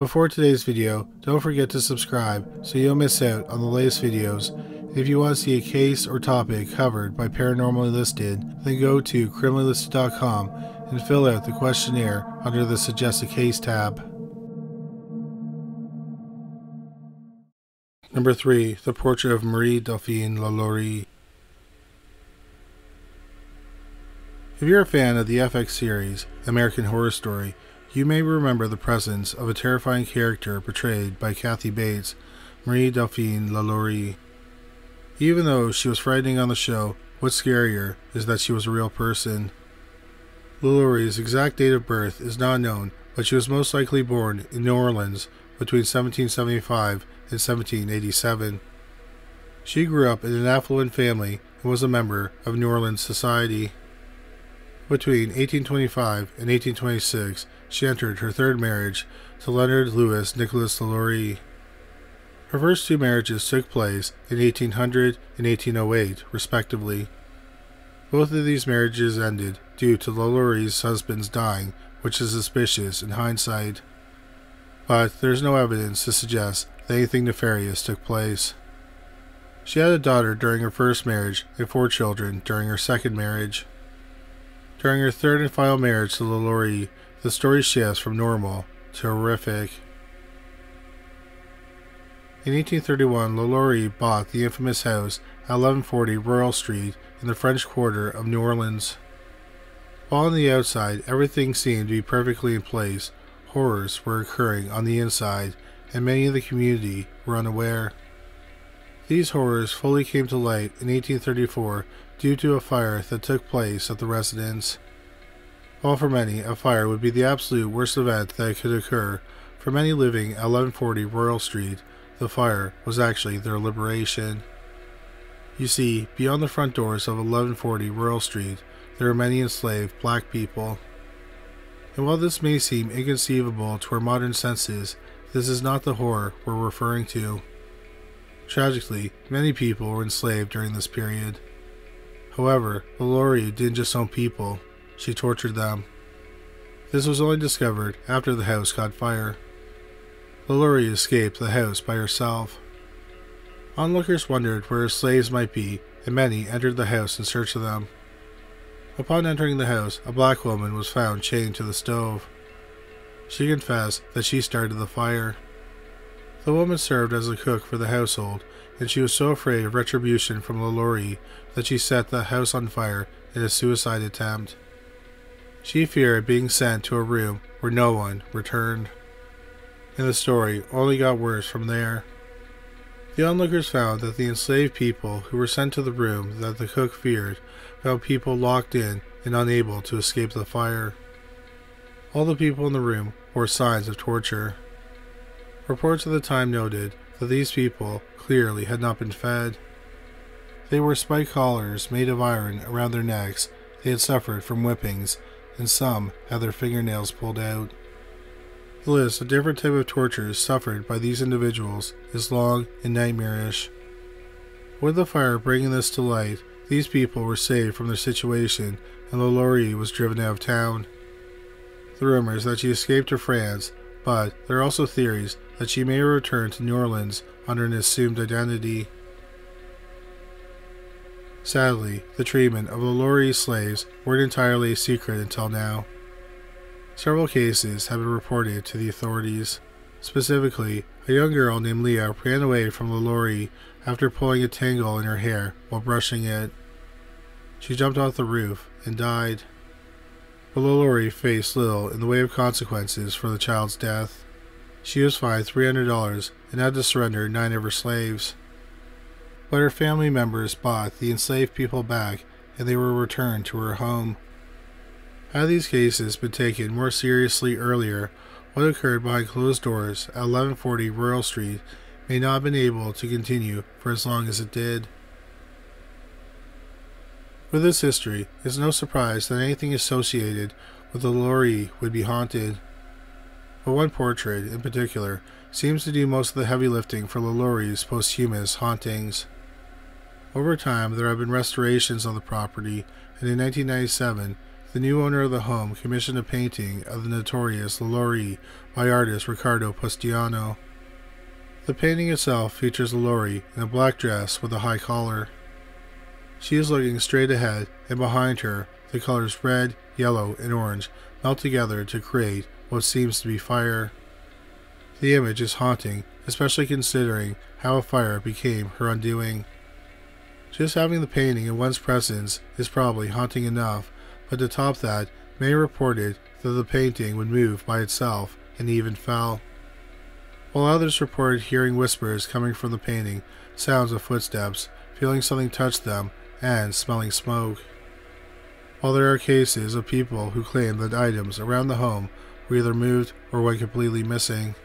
Before today's video, don't forget to subscribe so you don't miss out on the latest videos. If you want to see a case or topic covered by Paranormally Listed, then go to criminallylisted.com and fill out the questionnaire under the Suggest a Case tab. Number 3. The Portrait of Marie Delphine LaLaurie. If you're a fan of the FX series American Horror Story, you may remember the presence of a terrifying character portrayed by Kathy Bates, Marie Delphine LaLaurie. Even though she was frightening on the show, what's scarier is that she was a real person. LaLaurie's exact date of birth is not known, but she was most likely born in New Orleans between 1775 and 1787. She grew up in an affluent family and was a member of New Orleans society. Between 1825 and 1826, she entered her third marriage to Leonard Louis Nicholas LaLaurie. Her first two marriages took place in 1800 and 1808, respectively. Both of these marriages ended due to LaLaurie's husband's dying, which is suspicious in hindsight. But there is no evidence to suggest that anything nefarious took place. She had a daughter during her first marriage and 4 children during her second marriage. During her third and final marriage to LaLaurie, the story shifts from normal to horrific. In 1831, LaLaurie bought the infamous house at 1140 Royal Street in the French Quarter of New Orleans. While on the outside everything seemed to be perfectly in place, horrors were occurring on the inside, and many of the community were unaware. These horrors fully came to light in 1834 due to a fire that took place at the residence. While for many, a fire would be the absolute worst event that could occur, for many living at 1140 Royal Street, the fire was actually their liberation. You see, beyond the front doors of 1140 Royal Street, there are many enslaved black people. And while this may seem inconceivable to our modern senses, this is not the horror we're referring to. Tragically, many people were enslaved during this period. However, LaLaurie didn't just own people, she tortured them. This was only discovered after the house caught fire. LaLaurie escaped the house by herself. Onlookers wondered where her slaves might be, and many entered the house in search of them. Upon entering the house, a black woman was found chained to the stove. She confessed that she started the fire. The woman served as a cook for the household, and she was so afraid of retribution from LaLaurie that she set the house on fire in a suicide attempt. She feared being sent to a room where no one returned. And the story only got worse from there. The onlookers found that the enslaved people who were sent to the room that the cook feared found people locked in and unable to escape the fire. All the people in the room bore signs of torture. Reports at the time noted that these people clearly had not been fed. They wore spike collars made of iron around their necks, they had suffered from whippings, and some had their fingernails pulled out. The list of different types of tortures suffered by these individuals is long and nightmarish. With the fire bringing this to light, these people were saved from their situation, and LaLaurie was driven out of town. The rumors that she escaped to France, but there are also theories that she may return to New Orleans under an assumed identity. Sadly, the treatment of LaLaurie's slaves weren't entirely a secret until now. Several cases have been reported to the authorities. Specifically, a young girl named Leah ran away from LaLaurie after pulling a tangle in her hair while brushing it. She jumped off the roof and died. But LaLaurie faced little in the way of consequences for the child's death. She was fined $300 and had to surrender 9 of her slaves. But her family members bought the enslaved people back, and they were returned to her home. Had these cases been taken more seriously earlier, what occurred behind closed doors at 1140 Royal Street may not have been able to continue for as long as it did. With this history, it's no surprise that anything associated with LaLaurie would be haunted. But one portrait, in particular, seems to do most of the heavy lifting for LaLaurie's posthumous hauntings. Over time, there have been restorations on the property, and in 1997, the new owner of the home commissioned a painting of the notorious LaLaurie by artist Riccardo Pustiano. The painting itself features LaLaurie in a black dress with a high collar. She is looking straight ahead, and behind her, the colors red, yellow, and orange melt together to create what seems to be fire. The image is haunting, especially considering how a fire became her undoing. Just having the painting in one's presence is probably haunting enough, but to top that, many reported that the painting would move by itself and even fell. While others reported hearing whispers coming from the painting, sounds of footsteps, feeling something touch them, and smelling smoke. While there are cases of people who claim that items around the home were either moved or went completely missing.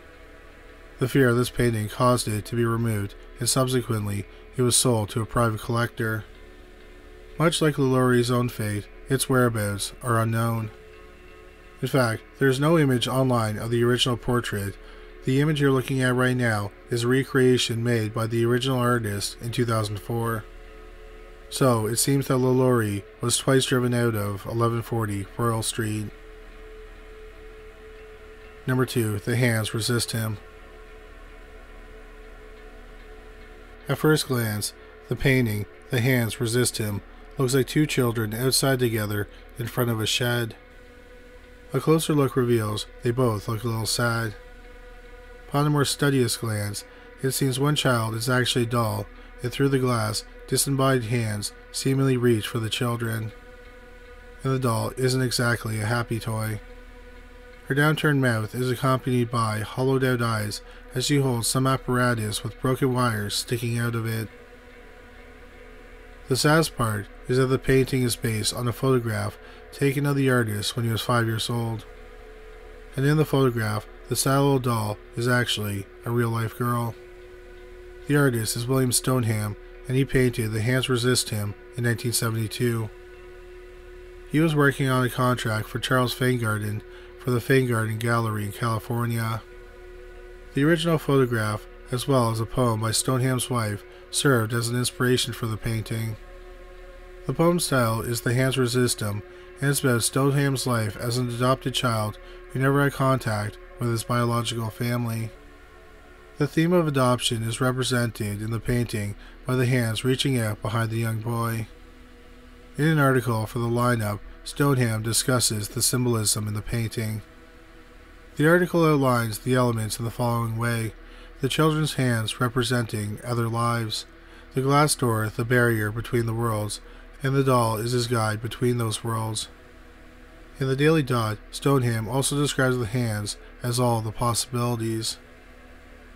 The fear of this painting caused it to be removed, and subsequently it was sold to a private collector. Much like LaLaurie's own fate, its whereabouts are unknown. In fact, there is no image online of the original portrait. The image you're looking at right now is a recreation made by the original artist in 2004. So, it seems that LaLaurie was twice driven out of 1140 Royal Street. Number 2. The hands resist him. At first glance, the painting, The Hands Resist Him, looks like two children outside together in front of a shed. A closer look reveals they both look a little sad. Upon a more studious glance, it seems one child is actually a doll, and through the glass, disembodied hands seemingly reach for the children. And the doll isn't exactly a happy toy. Her downturned mouth is accompanied by hollowed out eyes as she holds some apparatus with broken wires sticking out of it. The saddest part is that the painting is based on a photograph taken of the artist when he was 5 years old. And in the photograph, the sad little doll is actually a real-life girl. The artist is William Stoneham, and he painted The Hands Resist Him in 1972. He was working on a contract for Charles Feingarten for the Feingarten Gallery in California. The original photograph, as well as a poem by Stoneham's wife, served as an inspiration for the painting. The poem's style is The Hands Resist Him, and it's about Stoneham's life as an adopted child who never had contact with his biological family. The theme of adoption is represented in the painting by the hands reaching out behind the young boy. In an article for the lineup, Stoneham discusses the symbolism in the painting. The article outlines the elements in the following way: the children's hands representing other lives, the glass door the barrier between the worlds, and the doll is his guide between those worlds. In the Daily Dot, Stoneham also describes the hands as all the possibilities.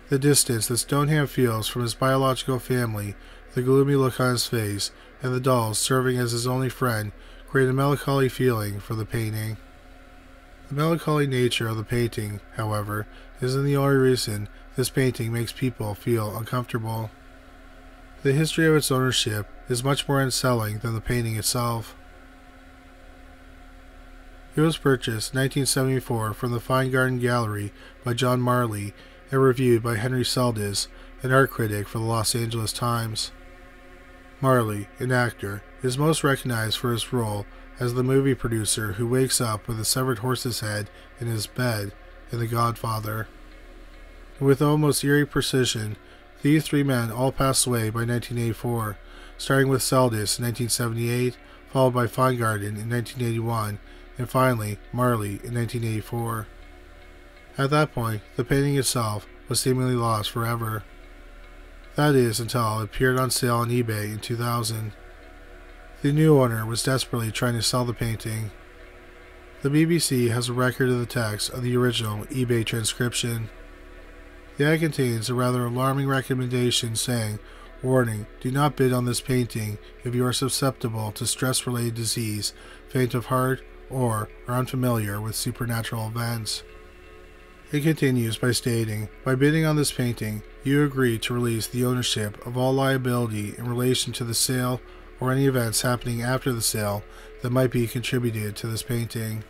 The distance that Stoneham feels from his biological family, the gloomy look on his face, and the dolls serving as his only friend create a melancholy feeling for the painting. The melancholy nature of the painting, however, isn't the only reason this painting makes people feel uncomfortable. The history of its ownership is much more unsettling than the painting itself. It was purchased in 1974 from the Feingarten Gallery by John Marley and reviewed by Henry Seldes, an art critic for the Los Angeles Times. Marley, an actor, is most recognized for his role as the movie producer who wakes up with a severed horse's head in his bed in The Godfather. And with almost eerie precision, these three men all passed away by 1984, starting with Seldes in 1978, followed by Feingarten in 1981, and finally Marley in 1984. At that point, the painting itself was seemingly lost forever. That is, until it appeared on sale on eBay in 2000. The new owner was desperately trying to sell the painting. The BBC has a record of the text of the original eBay transcription. The ad contains a rather alarming recommendation saying, "Warning, do not bid on this painting if you are susceptible to stress-related disease, faint of heart, or are unfamiliar with supernatural events." It continues by stating, "By bidding on this painting, you agree to release the ownership of all liability in relation to the sale or any events happening after the sale that might be contributed to this painting."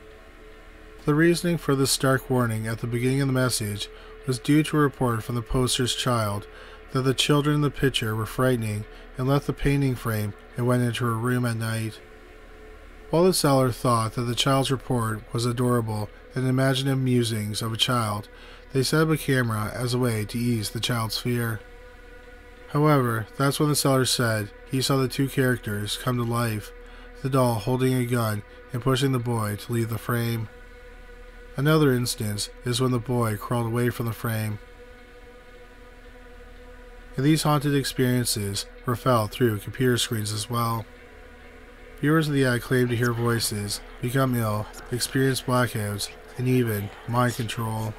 The reasoning for this stark warning at the beginning of the message was due to a report from the poster's child that the children in the picture were frightening and left the painting frame and went into her room at night. While the seller thought that the child's report was adorable and imaginative musings of a child, they set up a camera as a way to ease the child's fear. However, that's when the seller said he saw the two characters come to life, the doll holding a gun and pushing the boy to leave the frame. Another instance is when the boy crawled away from the frame. And these haunted experiences were felt through computer screens as well. Viewers of the ad claimed to hear voices, become ill, experience blackouts, and even mind control.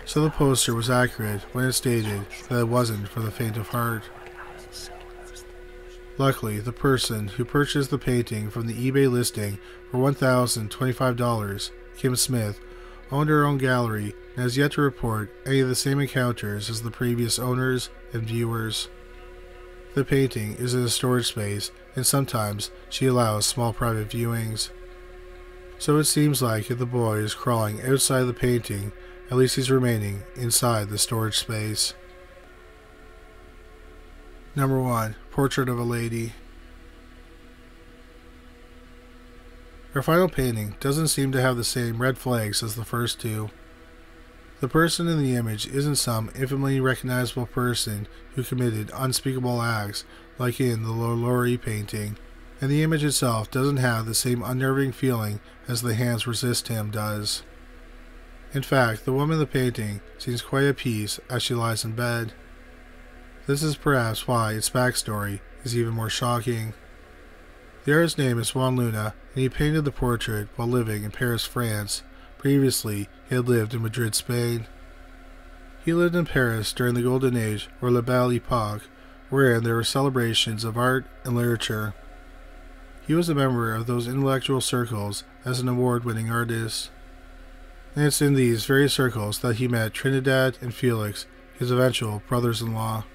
So the poster was accurate when it stated that it wasn't for the faint of heart. Luckily, the person who purchased the painting from the eBay listing for $1,025, Kim Smith, owned her own gallery and has yet to report any of the same encounters as the previous owners and viewers. The painting is in a storage space, and sometimes she allows small private viewings. So it seems like if the boy is crawling outside the painting, at least he's remaining inside the storage space. Number 1. Portrait of a Lady. Our final painting doesn't seem to have the same red flags as the first two. The person in the image isn't some infinitely recognizable person who committed unspeakable acts like in the LaLaurie painting, and the image itself doesn't have the same unnerving feeling as the hands resist him does. In fact, the woman in the painting seems quite at peace as she lies in bed. This is perhaps why its backstory is even more shocking. The artist's name is Juan Luna, and he painted the portrait while living in Paris, France. Previously, he had lived in Madrid, Spain. He lived in Paris during the Golden Age, or La Belle Époque, wherein there were celebrations of art and literature. He was a member of those intellectual circles as an award-winning artist. And it's in these very circles that he met Trinidad and Felix, his eventual brothers-in-law.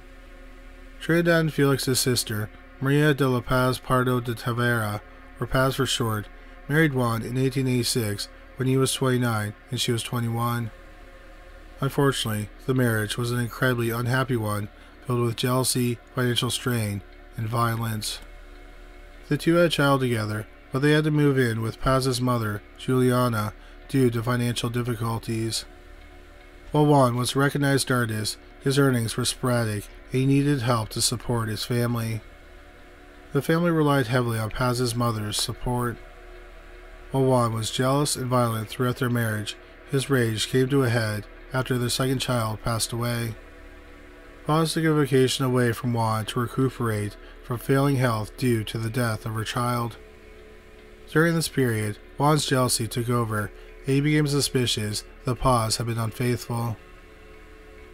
Trinidad and Felix's sister, Maria de la Paz Pardo de Tavera, or Paz for short, married Juan in 1886 when he was 29 and she was 21. Unfortunately, the marriage was an incredibly unhappy one, filled with jealousy, financial strain, and violence. The two had a child together, but they had to move in with Paz's mother, Juliana, due to financial difficulties. While Juan was a recognized artist, his earnings were sporadic and he needed help to support his family. The family relied heavily on Paz's mother's support. While Juan was jealous and violent throughout their marriage, his rage came to a head after their second child passed away. Paz took a vacation away from Juan to recuperate from failing health due to the death of her child. During this period, Juan's jealousy took over and he became suspicious that Paz had been unfaithful.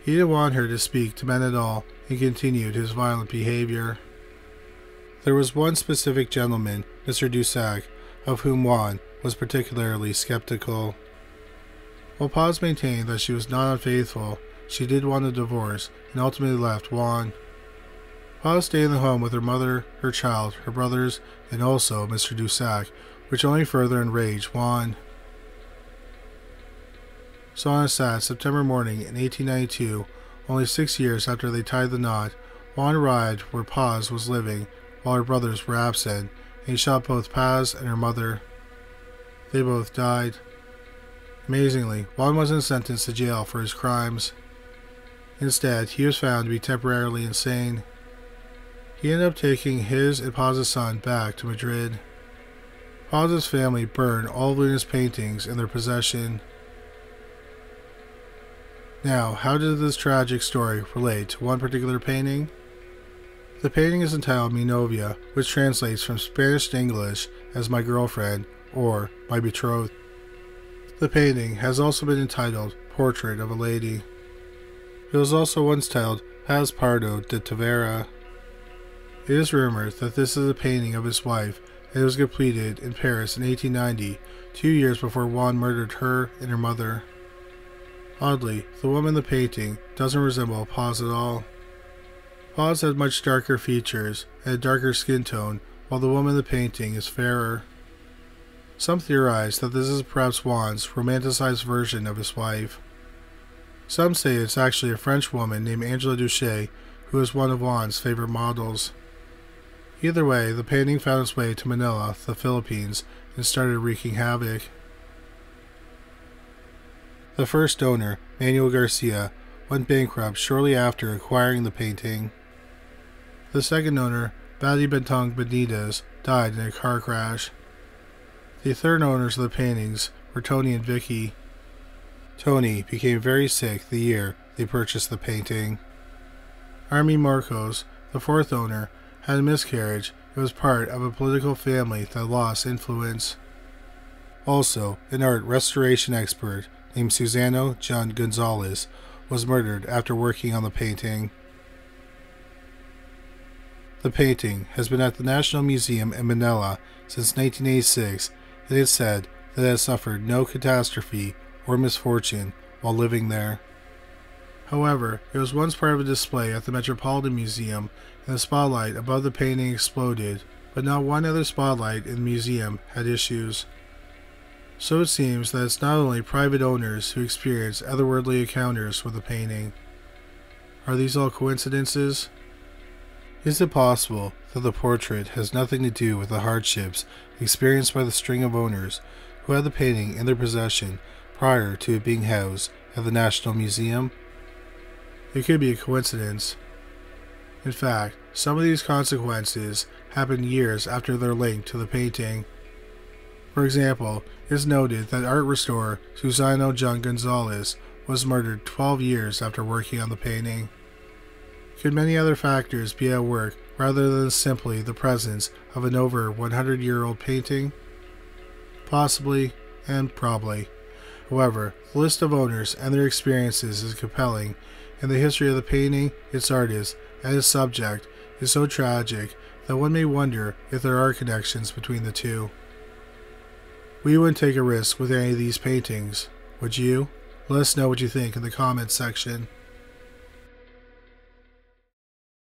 He didn't want her to speak to men at all and continued his violent behavior. There was one specific gentleman, Mr. Dusac, of whom Juan was particularly skeptical. While Paz maintained that she was not unfaithful, she did want a divorce and ultimately left Juan. Paz stayed in the home with her mother, her child, her brothers, and also Mr. Dusac, which only further enraged Juan. So on a sad September morning in 1892, only 6 years after they tied the knot, Juan arrived where Paz was living while her brothers were absent, and he shot both Paz and her mother. They both died. Amazingly, Juan wasn't sentenced to jail for his crimes. Instead, he was found to be temporarily insane. He ended up taking his and Paz's son back to Madrid. Paz's family burned all of Luna's paintings in their possession. Now, how did this tragic story relate to one particular painting? The painting is entitled Mi Novia, which translates from Spanish to English as My Girlfriend or My Betrothed. The painting has also been entitled Portrait of a Lady. It was also once titled Paz Pardo de Tavera. It is rumored that this is a painting of his wife and it was completed in Paris in 1890, 2 years before Juan murdered her and her mother. Oddly, the woman in the painting doesn't resemble Paz at all. Paz had much darker features and a darker skin tone, while the woman in the painting is fairer. Some theorize that this is perhaps Juan's romanticized version of his wife. Some say it's actually a French woman named Angela Duché, who is one of Juan's favorite models. Either way, the painting found its way to Manila, the Philippines, and started wreaking havoc. The first owner, Manuel Garcia, went bankrupt shortly after acquiring the painting. The second owner, Badi Bentong Benitez, died in a car crash. The third owners of the paintings were Tony and Vicky. Tony became very sick the year they purchased the painting. Arie Marcos, the fourth owner, had a miscarriage and was part of a political family that lost influence. Also, an art restoration expert named Susano John Gonzalez was murdered after working on the painting. The painting has been at the National Museum in Manila since 1986, and it is said that it has suffered no catastrophe or misfortune while living there. However, it was once part of a display at the Metropolitan Museum, and the spotlight above the painting exploded, but not one other spotlight in the museum had issues. So it seems that it's not only private owners who experience otherworldly encounters with the painting. Are these all coincidences? Is it possible that the portrait has nothing to do with the hardships experienced by the string of owners who had the painting in their possession prior to it being housed at the National Museum? It could be a coincidence. In fact, some of these consequences happened years after their link to the painting. For example, it is noted that art restorer Susano John Gonzalez was murdered 12 years after working on the painting. Could many other factors be at work rather than simply the presence of an over 100-year-old painting? Possibly, and probably. However, the list of owners and their experiences is compelling, and the history of the painting, its artist, and its subject is so tragic that one may wonder if there are connections between the two. We wouldn't take a risk with any of these paintings, would you? Let us know what you think in the comments section.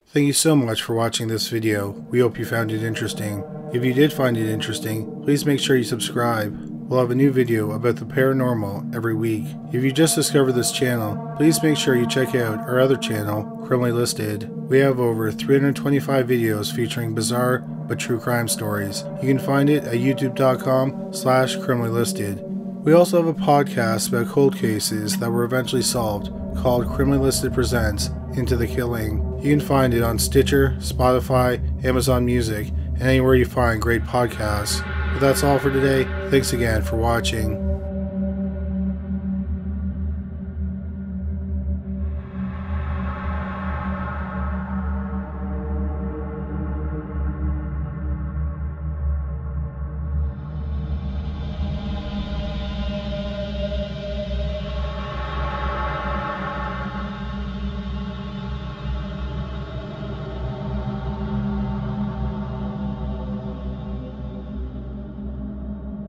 Thank you so much for watching this video. We hope you found it interesting. If you did find it interesting, please make sure you subscribe. We'll have a new video about the paranormal every week. If you just discovered this channel, please make sure you check out our other channel, Criminally Listed. We have over 325 videos featuring bizarre but true crime stories. You can find it at youtube.com/criminallylisted. We also have a podcast about cold cases that were eventually solved called Criminally Listed Presents Into the Killing. You can find it on Stitcher, Spotify, Amazon Music, and anywhere you find great podcasts. But that's all for today. Thanks again for watching.